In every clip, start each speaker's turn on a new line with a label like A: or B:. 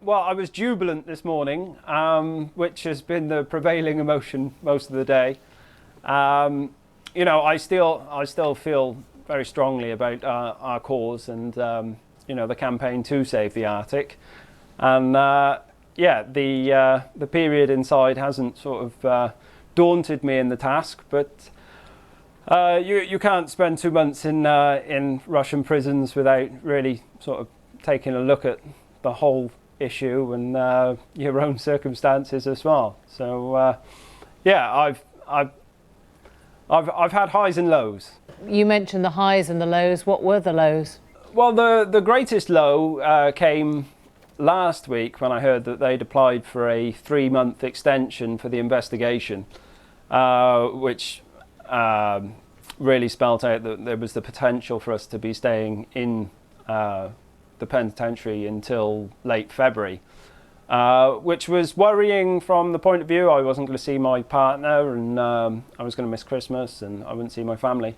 A: Well, I was jubilant this morning, which has been the prevailing emotion most of the day. You know, I still feel very strongly about our cause and you know, the campaign to save the Arctic. And yeah, the period inside hasn't sort of daunted me in the task, but you can't spend 2 months in Russian prisons without really sort of taking a look at the whole issue and your own circumstances as well. So yeah, I've had highs and lows.
B: You mentioned the highs and the lows. What were the lows?
A: Well, the greatest low came last week when I heard that they'd applied for a 3-month extension for the investigation, which really spelt out that there was the potential for us to be staying in the penitentiary until late February, which was worrying from the point of view I wasn't going to see my partner, and I was going to miss Christmas and I wouldn't see my family.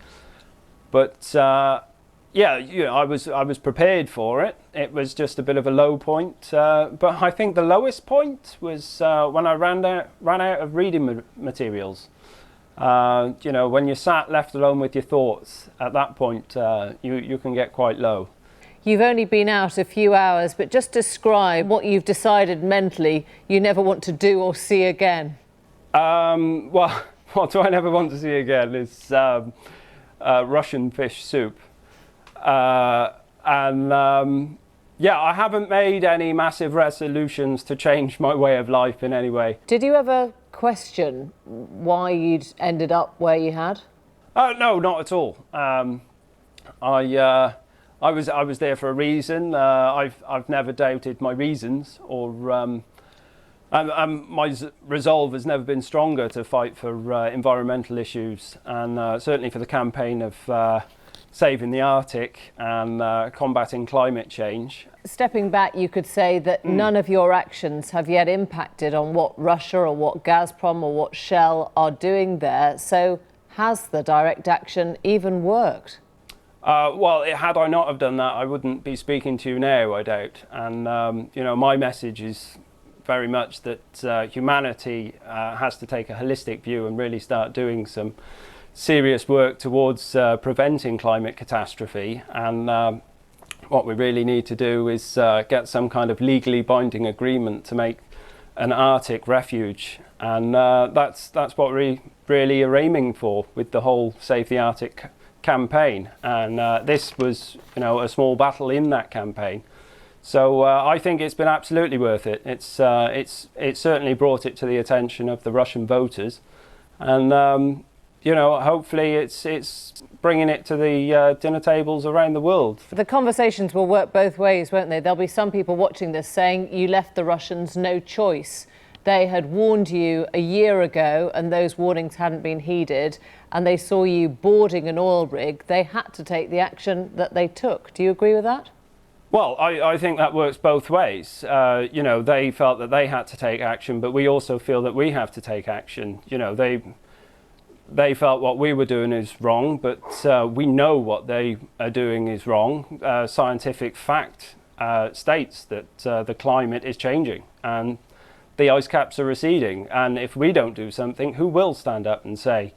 A: But yeah, you know, I was prepared for it. It was just a bit of a low point, but I think the lowest point was when I ran out of reading materials. You know, when you're sat left alone with your thoughts, at that point you can get quite low.
B: You've only been out a few hours, but just describe what you've decided mentally you never want to do or see again.
A: Well, what do I never want to see again is Russian fish soup. And yeah, I haven't made any massive resolutions to change my way of life in any way.
B: Did you ever question why you'd ended up where you had?
A: No, not at all. I was there for a reason. I've never doubted my reasons, or my resolve has never been stronger to fight for environmental issues, and certainly for the campaign of saving the Arctic and combating climate change.
B: Stepping back, you could say that none of your actions have yet impacted on what Russia or what Gazprom or what Shell are doing there. So has the direct action even worked?
A: Well, had I not have done that, I wouldn't be speaking to you now, I doubt. And you know, my message is very much that humanity has to take a holistic view and really start doing some serious work towards preventing climate catastrophe. And what we really need to do is get some kind of legally binding agreement to make an Arctic refuge. And that's what we really are aiming for with the whole Save the Arctic campaign. And this was, you know, a small battle in that campaign. So I think it's been absolutely worth it. It's certainly brought it to the attention of the Russian voters, and you know, hopefully it's bringing it to the dinner tables around the world.
B: The conversations will work both ways, won't they? There'll be some people watching this saying you left the Russians no choice. They had warned you a year ago and those warnings hadn't been heeded, and they saw you boarding an oil rig. They had to take the action that they took. Do you agree with that?
A: Well, I think that works both ways. You know, they felt that they had to take action, but we also feel that we have to take action. You know, they felt what we were doing is wrong, but we know what they are doing is wrong. Scientific fact states that the climate is changing and the ice caps are receding. And if we don't do something, who will stand up and say,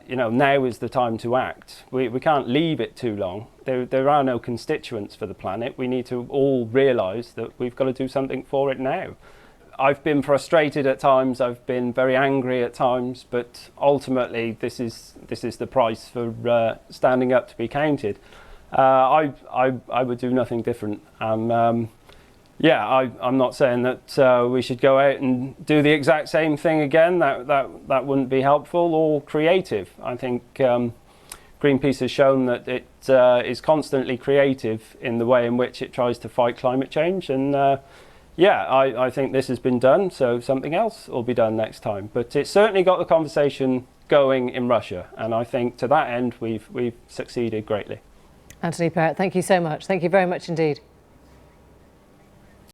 A: you know, now is the time to act? We can't leave it too long. There are no constituents for the planet. We need to all realise that we've got to do something for it now. I've been frustrated at times, I've been very angry at times, but ultimately this is the price for standing up to be counted. I would do nothing different. Yeah, I'm not saying that we should go out and do the exact same thing again. That wouldn't be helpful or creative. I think Greenpeace has shown that it is constantly creative in the way in which it tries to fight climate change. And yeah, I think this has been done, so something else will be done next time. But it's certainly got the conversation going in Russia, and I think to that end we've succeeded greatly.
B: Anthony Perrett, thank you so much. Thank you very much indeed.